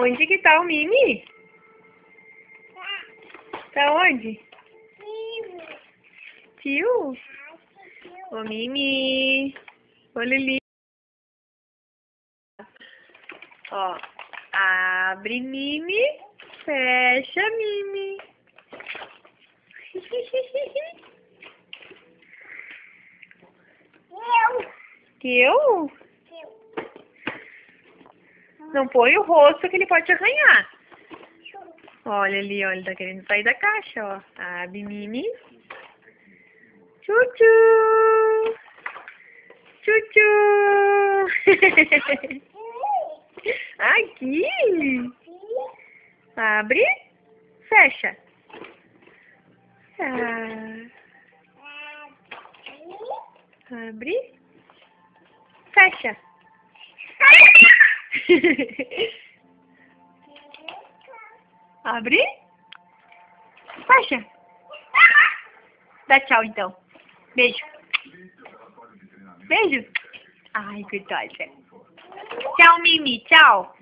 Onde que tá o Mimi? Tá onde? Tio? Ô, Mimi. Ô, Lili. Ó. Abre, Mimi. Fecha, Mimi. Eu? Não põe o rosto que ele pode te arranhar. Olha ali, ó, ele tá querendo sair da caixa, ó. Abre, Mimi. Tchutchu! Tchutchu! Aqui! Abre, fecha. Ah. Abre, fecha. Abre, fecha. Dá tchau, então. Beijo. Beijo. Ai, coitada. Tchau, Mimi. Tchau.